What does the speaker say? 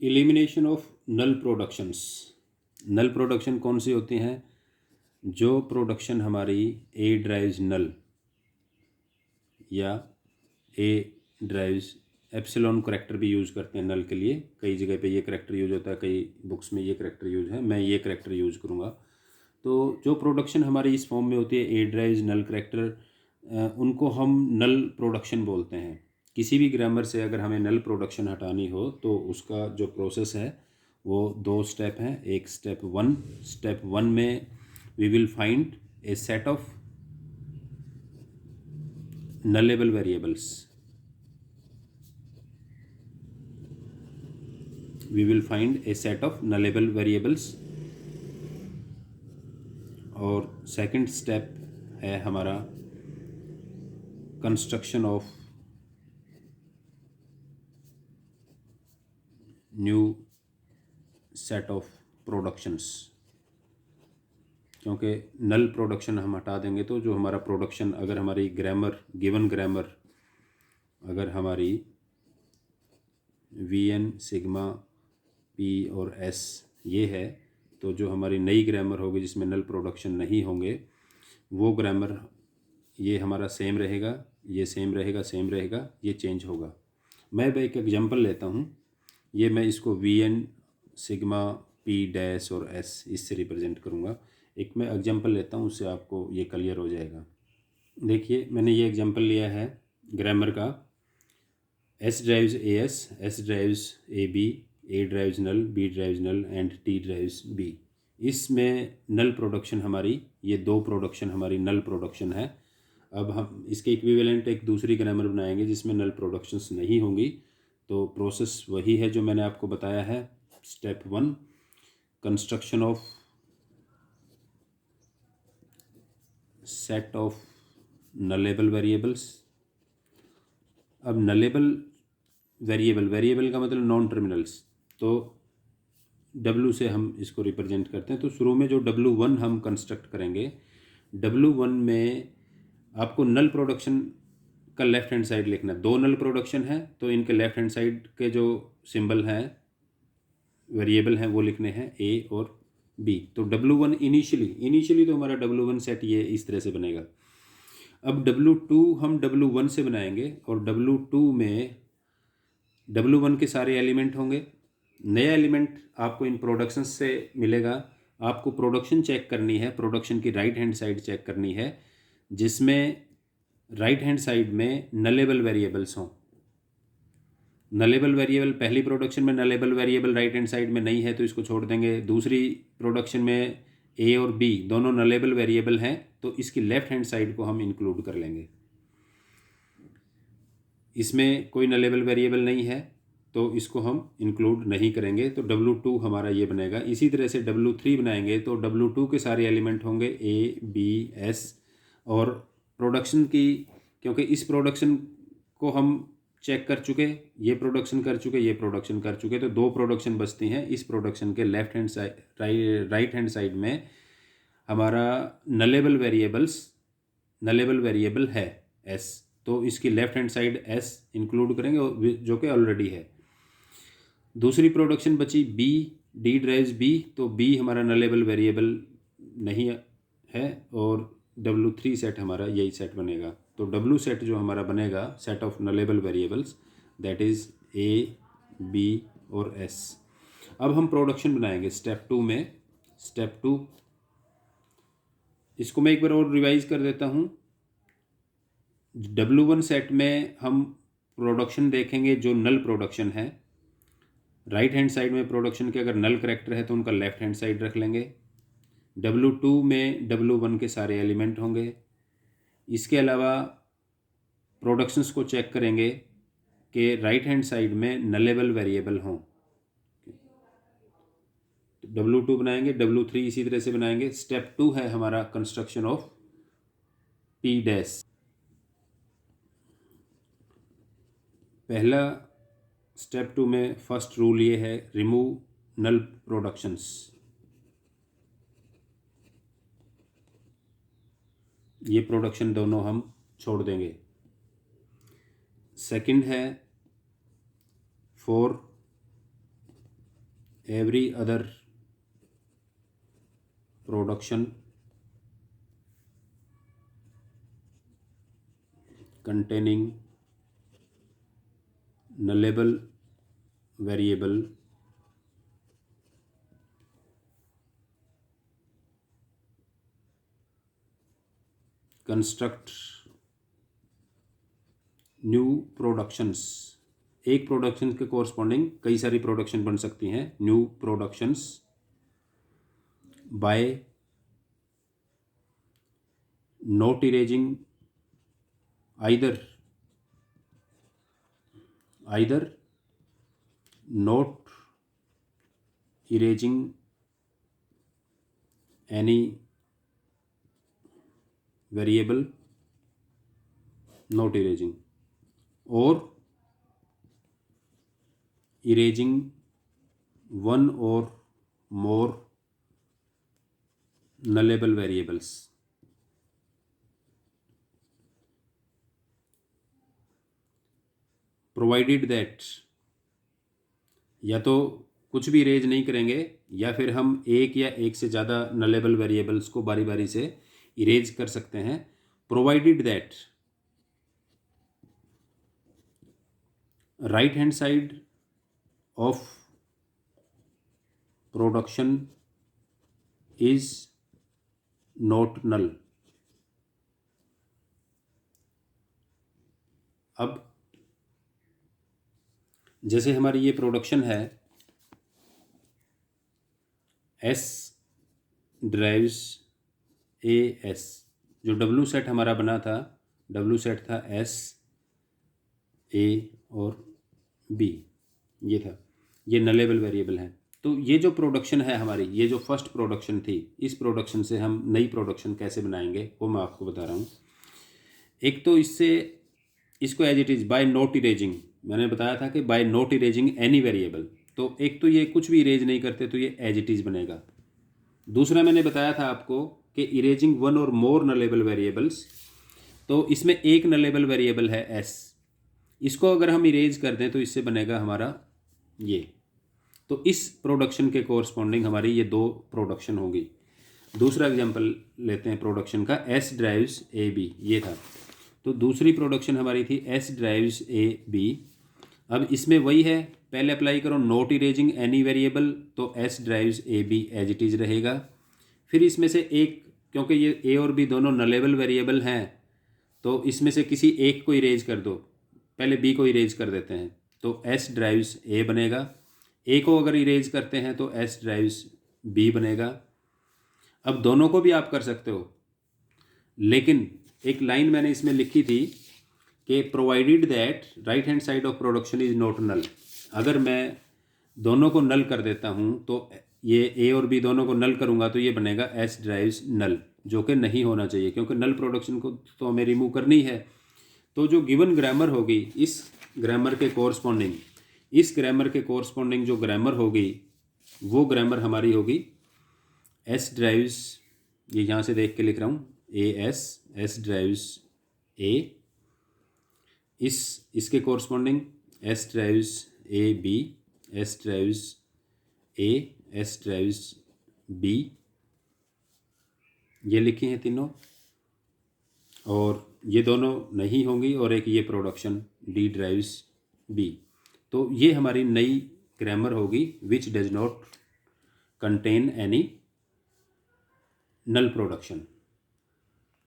Elimination of null productions. Null production कौन सी होती हैं? जो प्रोडक्शन हमारी ए ड्राइव्स नल या ए ड्राइव्स एप्सिलॉन करैक्टर भी यूज़ करते हैं नल के लिए। कई जगह पे ये करैक्टर यूज़ होता है, कई बुक्स में ये करैक्टर यूज़ है, मैं ये करैक्टर यूज़ करूँगा। तो जो प्रोडक्शन हमारी इस फॉर्म में होती है ए ड्राइव्स नल करैक्टर, उनको हम नल प्रोडक्शन बोलते हैं। किसी भी ग्रामर से अगर हमें नल प्रोडक्शन हटानी हो तो उसका जो प्रोसेस है वो 2 स्टेप हैं। एक स्टेप वन में we will find a set of nullable variables. We will find a set of nullable variables। और सेकंड स्टेप है हमारा construction of new set of productions. क्योंकि नल प्रोडक्शन हम हटा देंगे तो जो हमारा प्रोडक्शन, अगर हमारी ग्रामर गिवन ग्रामर अगर हमारी वी एन सिग्मा पी और एस ये है, तो जो हमारी नई ग्रामर होगी जिसमें नल प्रोडक्शन नहीं होंगे वो ग्रामर ये हमारा सेम रहेगा, ये सेम रहेगा, ये चेंज होगा। मैं एक एग्जांपल लेता हूँ। ये मैं इसको V N sigma P dash और एस इससे रिप्रेजेंट करूँगा। एक मैं एग्जांपल लेता हूँ, उससे आपको ये क्लियर हो जाएगा। देखिए मैंने ये एग्जांपल लिया है ग्रामर का। S drives A S drives A B, A drives null, B drives null and T drives B. इसमें नल प्रोडक्शन हमारी, ये 2 प्रोडक्शन हमारी नल प्रोडक्शन है। अब हम इसके इक्विवेलेंट एक दूसरी ग्रामर बनाएंगे जिसमें नल प्रोडक्शंस नहीं होंगी। तो प्रोसेस वही है जो मैंने आपको बताया है। Step 1 construction of set of nullable variables. अब नलेबल वेरिएबल का मतलब नॉन टर्मिनल्स, तो W से हम इसको रिप्रेजेंट करते हैं। तो शुरू में जो W1 हम कंस्ट्रक्ट करेंगे, W1 में आपको नल प्रोडक्शन का लेफ्ट हैंड साइड लिखना है। 2 नल प्रोडक्शन है तो इनके लेफ्ट हैंड साइड के जो सिंबल हैं वेरिएबल हैं वो लिखने हैं A और B। तो W1 इनिशियली तो हमारा W1 सेट ये इस तरह से बनेगा। अब W2 हम W1 से बनाएंगे और W2 में W1 के सारे एलिमेंट होंगे। नया एलिमेंट आपको इन प्रोडक्शन से मिलेगा। आपको प्रोडक्शन चेक करनी है, प्रोडक्शन की राइट हैंड साइड चेक करनी है जिसमें राइट हैंड साइड में नलेबल वेरिएबल्स हों। नलेबल वेरिएबल पहली प्रोडक्शन में nullable variable right hand side में नहीं है तो इसको छोड़ देंगे। दूसरी प्रोडक्शन में ए और बी दोनों नलेबल वेरिएबल हैं तो इसकी लेफ्ट हैंड साइड को हम इंक्लूड कर लेंगे। इसमें कोई नलेबल वेरिएबल नहीं है तो इसको हम इंक्लूड नहीं करेंगे। तो W2 हमारा ये बनेगा। इसी तरह से W3 बनाएंगे तो W2 के सारे एलिमेंट होंगे A B S। और प्रोडक्शन की, क्योंकि इस प्रोडक्शन को हम चेक कर चुके, ये प्रोडक्शन कर चुके, ये प्रोडक्शन कर चुके, तो 2 प्रोडक्शन बचती हैं। इस प्रोडक्शन के left hand side right hand side में हमारा नलेबल वेरिएबल है S, तो इसकी left hand side S include करेंगे जो कि ऑलरेडी है। दूसरी प्रोडक्शन बची D ड्राइव्स B, तो B हमारा नलेबल वेरिएबल नहीं है और W3 सेट हमारा यही सेट बनेगा। तो W सेट जो हमारा बनेगा, set of nullable variables, that is A B और S। अब हम प्रोडक्शन बनाएंगे स्टेप 2 में। स्टेप 2 इसको मैं एक बार और रिवाइज कर देता हूँ। W1 सेट में हम प्रोडक्शन देखेंगे जो नल प्रोडक्शन है। राइट हैंड साइड में प्रोडक्शन के अगर नल करैक्टर है तो उनका लेफ्ट हैंड साइड रख लेंगे। W2 में W1 के सारे एलिमेंट होंगे। इसके अलावा प्रोडक्शंस को चेक करेंगे कि राइट हैंड साइड में नलेबल वेरिएबल हों। W2 बनाएंगे, W3 इसी तरह से बनाएंगे। स्टेप 2 है हमारा कंस्ट्रक्शन ऑफ P डैश। पहला स्टेप 2 में फर्स्ट रूल ये है, रिमूव नल प्रोडक्शंस। ये प्रोडक्शन दोनों हम छोड़ देंगे। सेकंड है for every other production containing nullable variable construct new productions. एक प्रोडक्शन के कोरस्पॉन्डिंग कई सारी प्रोडक्शन बन सकती हैं। New productions by not erasing either not erasing any variable, not erasing, or erasing one or more nullable variables। Provided that, या तो कुछ भी इरेज नहीं करेंगे या फिर हम एक या एक से ज़्यादा नलेबल वेरिएबल्स को बारी बारी से इरेज कर सकते हैं। Provided that right hand side of production is not null. अब जैसे हमारी ये प्रोडक्शन है S ड्राइव्स A S, जो W सेट हमारा बना था, W सेट था S A और B, ये था, ये नलेबल वेरिएबल है। तो ये जो प्रोडक्शन है हमारी, ये जो फर्स्ट प्रोडक्शन थी, इस प्रोडक्शन से हम नई प्रोडक्शन कैसे बनाएंगे वो मैं आपको बता रहा हूँ। एक तो इसको as it is by not erasing, मैंने बताया था कि by not erasing any variable, तो एक तो ये कुछ भी इरेज नहीं करते तो ये एज इट इज़ बनेगा। दूसरा मैंने बताया था आपको कि इरेजिंग वन और मोर नलेबल वेरिएबल्स, तो इसमें एक नलेबल वेरिएबल है S, इसको अगर हम इरेज कर दें तो इससे बनेगा हमारा ये। तो इस प्रोडक्शन के कोरस्पॉन्डिंग हमारी ये दो प्रोडक्शन होगी। दूसरा एग्जांपल लेते हैं प्रोडक्शन का, S ड्राइव्स A B, ये था। तो दूसरी प्रोडक्शन हमारी थी S ड्राइव्स A B। अब इसमें वही है, पहले अप्लाई करो नॉट इरेजिंग एनी वेरिएबल, तो S drives A B as it is रहेगा। फिर इसमें से एक, क्योंकि ये A और B दोनों नलेबल वेरिएबल हैं, तो इसमें से किसी एक को इरेज कर दो। पहले B को इरेज कर देते हैं, तो S ड्राइव्स A बनेगा। A को अगर इरेज करते हैं तो S ड्राइव्स B बनेगा। अब दोनों को भी आप कर सकते हो, लेकिन एक लाइन मैंने इसमें लिखी थी कि provided that right hand side of production is not null. अगर मैं दोनों को नल कर देता हूँ तो ये A और B दोनों को नल करूँगा तो ये बनेगा S ड्राइव्स नल, जो कि नहीं होना चाहिए, क्योंकि नल प्रोडक्शन को तो हमें रिमूव करनी है। तो जो गिवन ग्रामर होगी, इस ग्रामर के कोरस्पॉन्डिंग जो ग्रामर होगी वो ग्रामर हमारी होगी S ड्राइव्स, ये यहाँ से देख के लिख रहा हूँ, S ड्राइव्स A, इसके corresponding S drives A B, S drives A, S drives B, ये लिखी हैं तीनों, और ये दोनों नहीं होंगी, और एक ये प्रोडक्शन D ड्राइव्स B। तो ये हमारी नई ग्रामर होगी which does not contain any null production.